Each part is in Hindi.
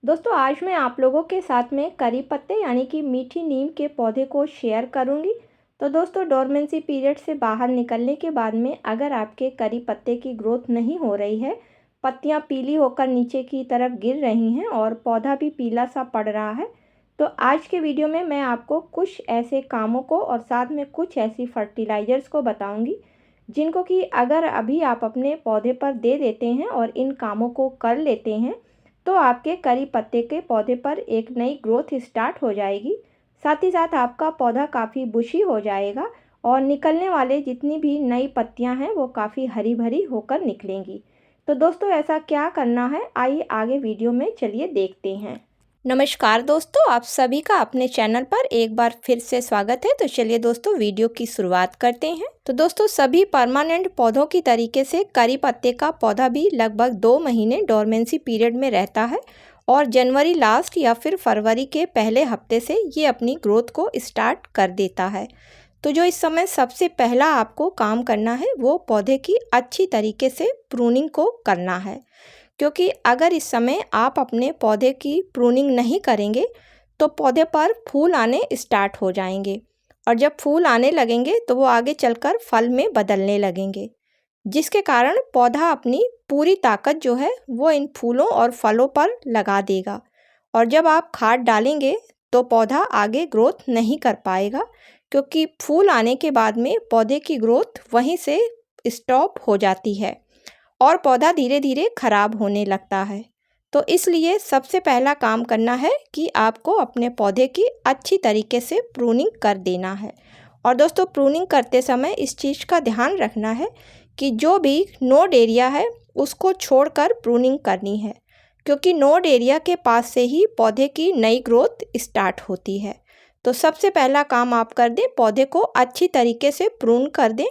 दोस्तों आज मैं आप लोगों के साथ में करी पत्ते यानी कि मीठी नीम के पौधे को शेयर करूंगी। तो दोस्तों डोरमेंसी पीरियड से बाहर निकलने के बाद में अगर आपके करी पत्ते की ग्रोथ नहीं हो रही है, पत्तियां पीली होकर नीचे की तरफ गिर रही हैं और पौधा भी पीला सा पड़ रहा है, तो आज के वीडियो में मैं आपको कुछ ऐसे कामों को और साथ में कुछ ऐसी फर्टिलाइज़र्स को बताऊँगी जिनको कि अगर अभी आप अपने पौधे पर दे देते हैं और इन कामों को कर लेते हैं तो आपके करी पत्ते के पौधे पर एक नई ग्रोथ स्टार्ट हो जाएगी। साथ ही साथ आपका पौधा काफ़ी बुशी हो जाएगा और निकलने वाले जितनी भी नई पत्तियां हैं वो काफ़ी हरी भरी होकर निकलेंगी। तो दोस्तों ऐसा क्या करना है, आइए आगे वीडियो में चलिए देखते हैं। नमस्कार दोस्तों, आप सभी का अपने चैनल पर एक बार फिर से स्वागत है। तो चलिए दोस्तों वीडियो की शुरुआत करते हैं। तो दोस्तों सभी परमानेंट पौधों की तरीके से करी पत्ते का पौधा भी लगभग 2 महीने डोरमेंसी पीरियड में रहता है और जनवरी लास्ट या फिर फरवरी के पहले हफ्ते से ये अपनी ग्रोथ को स्टार्ट कर देता है। तो जो इस समय सबसे पहला आपको काम करना है वो पौधे की अच्छी तरीके से प्रूनिंग को करना है, क्योंकि अगर इस समय आप अपने पौधे की प्रूनिंग नहीं करेंगे तो पौधे पर फूल आने स्टार्ट हो जाएंगे और जब फूल आने लगेंगे तो वो आगे चलकर फल में बदलने लगेंगे, जिसके कारण पौधा अपनी पूरी ताकत जो है वो इन फूलों और फलों पर लगा देगा और जब आप खाद डालेंगे तो पौधा आगे ग्रोथ नहीं कर पाएगा, क्योंकि फूल आने के बाद में पौधे की ग्रोथ वहीं से स्टॉप हो जाती है और पौधा धीरे धीरे खराब होने लगता है। तो इसलिए सबसे पहला काम करना है कि आपको अपने पौधे की अच्छी तरीके से प्रूनिंग कर देना है। और दोस्तों प्रूनिंग करते समय इस चीज़ का ध्यान रखना है कि जो भी नोड एरिया है उसको छोड़कर प्रूनिंग करनी है, क्योंकि नोड एरिया के पास से ही पौधे की नई ग्रोथ स्टार्ट होती है। तो सबसे पहला काम आप कर दें, पौधे को अच्छी तरीके से प्रून कर दें।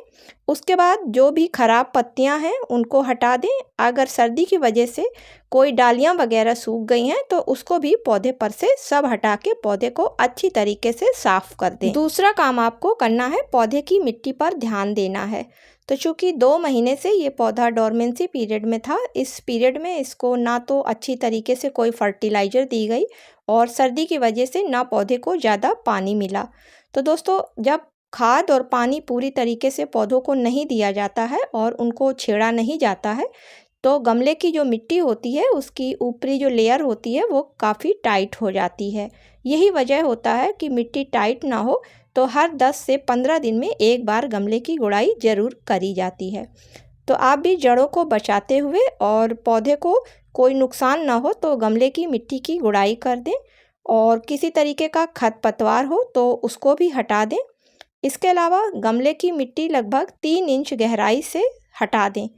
उसके बाद जो भी ख़राब पत्तियां हैं उनको हटा दें। अगर सर्दी की वजह से कोई डालियां वगैरह सूख गई हैं तो उसको भी पौधे पर से सब हटा के पौधे को अच्छी तरीके से साफ़ कर दें। दूसरा काम आपको करना है, पौधे की मिट्टी पर ध्यान देना है। तो चूँकि 2 महीने से ये पौधा डोरमेंसी पीरियड में था, इस पीरियड में इसको ना तो अच्छी तरीके से कोई फर्टिलाइज़र दी गई और सर्दी की वजह से ना पौधे को ज़्यादा पानी मिला। तो दोस्तों जब खाद और पानी पूरी तरीके से पौधों को नहीं दिया जाता है और उनको छेड़ा नहीं जाता है तो गमले की जो मिट्टी होती है उसकी ऊपरी जो लेयर होती है वो काफ़ी टाइट हो जाती है। यही वजह होता है कि मिट्टी टाइट ना हो तो हर 10 से 15 दिन में एक बार गमले की गुड़ाई ज़रूर करी जाती है। तो आप भी जड़ों को बचाते हुए और पौधे को कोई नुकसान ना हो तो गमले की मिट्टी की गुड़ाई कर दें और किसी तरीके का खरपतवार हो तो उसको भी हटा दें। इसके अलावा गमले की मिट्टी लगभग 3 इंच गहराई से हटा दें,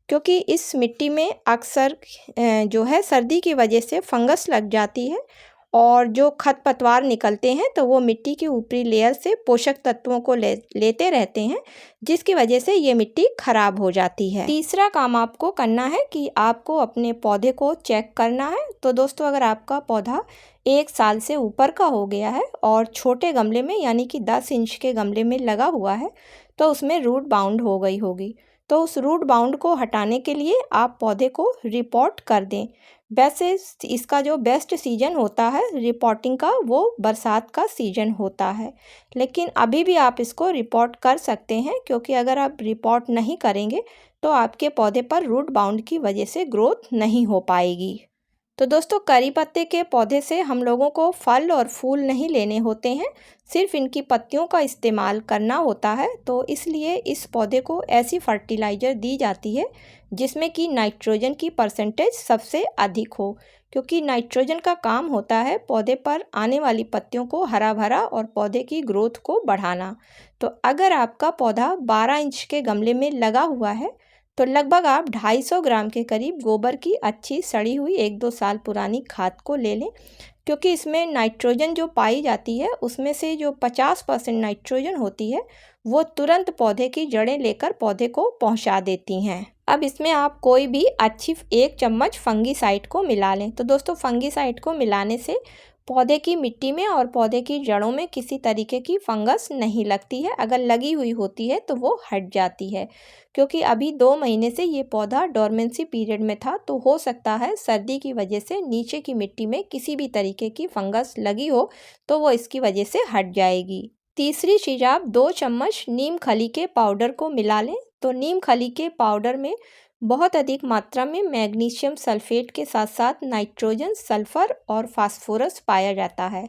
क्योंकि इस मिट्टी में अक्सर जो है सर्दी की वजह से फंगस लग जाती है और जो खरपतवार निकलते हैं तो वो मिट्टी की ऊपरी लेयर से पोषक तत्वों को लेते रहते हैं, जिसकी वजह से ये मिट्टी खराब हो जाती है। तीसरा काम आपको करना है कि आपको अपने पौधे को चेक करना है। तो दोस्तों अगर आपका पौधा 1 साल से ऊपर का हो गया है और छोटे गमले में यानी कि 10 इंच के गमले में लगा हुआ है तो उसमें रूट बाउंड हो गई होगी। तो उस रूट बाउंड को हटाने के लिए आप पौधे को रिपोर्ट कर दें। वैसे इसका जो बेस्ट सीजन होता है रिपोर्टिंग का वो बरसात का सीजन होता है, लेकिन अभी भी आप इसको रिपोर्ट कर सकते हैं, क्योंकि अगर आप रिपोर्ट नहीं करेंगे तो आपके पौधे पर रूट बाउंड की वजह से ग्रोथ नहीं हो पाएगी। तो दोस्तों करी पत्ते के पौधे से हम लोगों को फल और फूल नहीं लेने होते हैं, सिर्फ इनकी पत्तियों का इस्तेमाल करना होता है। तो इसलिए इस पौधे को ऐसी फर्टिलाइज़र दी जाती है जिसमें कि नाइट्रोजन की परसेंटेज सबसे अधिक हो, क्योंकि नाइट्रोजन का काम होता है पौधे पर आने वाली पत्तियों को हरा भरा और पौधे की ग्रोथ को बढ़ाना। तो अगर आपका पौधा 12 इंच के गमले में लगा हुआ है तो लगभग आप 250 ग्राम के करीब गोबर की अच्छी सड़ी हुई 1-2 साल पुरानी खाद को ले लें, क्योंकि इसमें नाइट्रोजन जो पाई जाती है उसमें से जो 50% नाइट्रोजन होती है वो तुरंत पौधे की जड़ें लेकर पौधे को पहुंचा देती हैं। अब इसमें आप कोई भी अच्छी 1 चम्मच फंगीसाइड को मिला लें। तो दोस्तों फंगीसाइड को मिलाने से पौधे की मिट्टी में और पौधे की जड़ों में किसी तरीके की फंगस नहीं लगती है। अगर लगी हुई होती है तो वो हट जाती है, क्योंकि अभी 2 महीने से ये पौधा डोरमेंसी पीरियड में था, तो हो सकता है सर्दी की वजह से नीचे की मिट्टी में किसी भी तरीके की फंगस लगी हो, तो वो इसकी वजह से हट जाएगी। तीसरी चीज़, आप 2 चम्मच नीम खली के पाउडर को मिला लें। तो नीम खली के पाउडर में बहुत अधिक मात्रा में मैग्नीशियम सल्फेट के साथ साथ नाइट्रोजन, सल्फर और फास्फोरस पाया जाता है।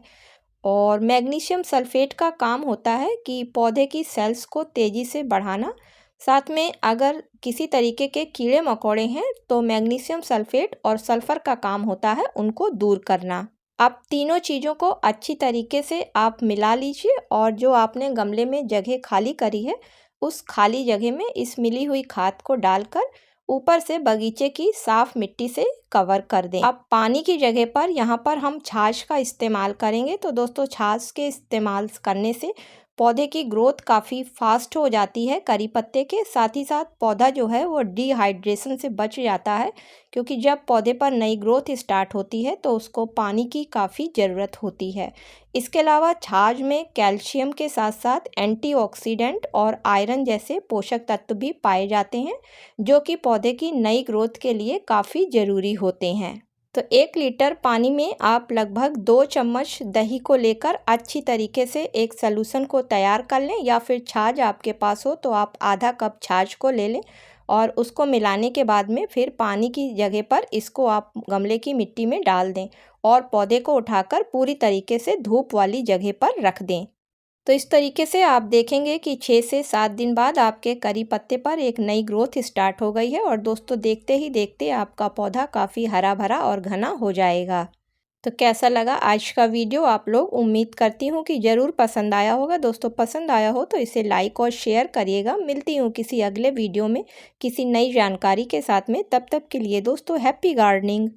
और मैग्नीशियम सल्फेट का काम होता है कि पौधे की सेल्स को तेज़ी से बढ़ाना। साथ में अगर किसी तरीके के कीड़े मकोड़े हैं तो मैग्नीशियम सल्फेट और सल्फर का काम होता है उनको दूर करना। आप तीनों चीज़ों को अच्छी तरीके से आप मिला लीजिए और जो आपने गमले में जगह खाली करी है उस खाली जगह में इस मिली हुई खाद को डालकर ऊपर से बगीचे की साफ मिट्टी से कवर कर दें। अब पानी की जगह पर यहाँ पर हम छाछ का इस्तेमाल करेंगे। तो दोस्तों छाछ के इस्तेमाल करने से पौधे की ग्रोथ काफ़ी फास्ट हो जाती है करी पत्ते के साथ ही साथ पौधा जो है वो डिहाइड्रेशन से बच जाता है, क्योंकि जब पौधे पर नई ग्रोथ स्टार्ट होती है तो उसको पानी की काफ़ी ज़रूरत होती है। इसके अलावा छाछ में कैल्शियम के साथ साथ एंटीऑक्सीडेंट और आयरन जैसे पोषक तत्व भी पाए जाते हैं, जो कि पौधे की नई ग्रोथ के लिए काफ़ी ज़रूरी होते हैं। तो 1 लीटर पानी में आप लगभग 2 चम्मच दही को लेकर अच्छी तरीके से एक सॉल्यूशन को तैयार कर लें, या फिर छाछ आपके पास हो तो आप आधा कप छाछ को ले लें और उसको मिलाने के बाद में फिर पानी की जगह पर इसको आप गमले की मिट्टी में डाल दें और पौधे को उठाकर पूरी तरीके से धूप वाली जगह पर रख दें। तो इस तरीके से आप देखेंगे कि 6 से 7 दिन बाद आपके करी पत्ते पर एक नई ग्रोथ स्टार्ट हो गई है और दोस्तों देखते ही देखते आपका पौधा काफ़ी हरा भरा और घना हो जाएगा। तो कैसा लगा आज का वीडियो आप लोग? उम्मीद करती हूँ कि ज़रूर पसंद आया होगा। दोस्तों पसंद आया हो तो इसे लाइक और शेयर करिएगा। मिलती हूँ किसी अगले वीडियो में किसी नई जानकारी के साथ में। तब तक के लिए दोस्तों हैप्पी गार्डनिंग।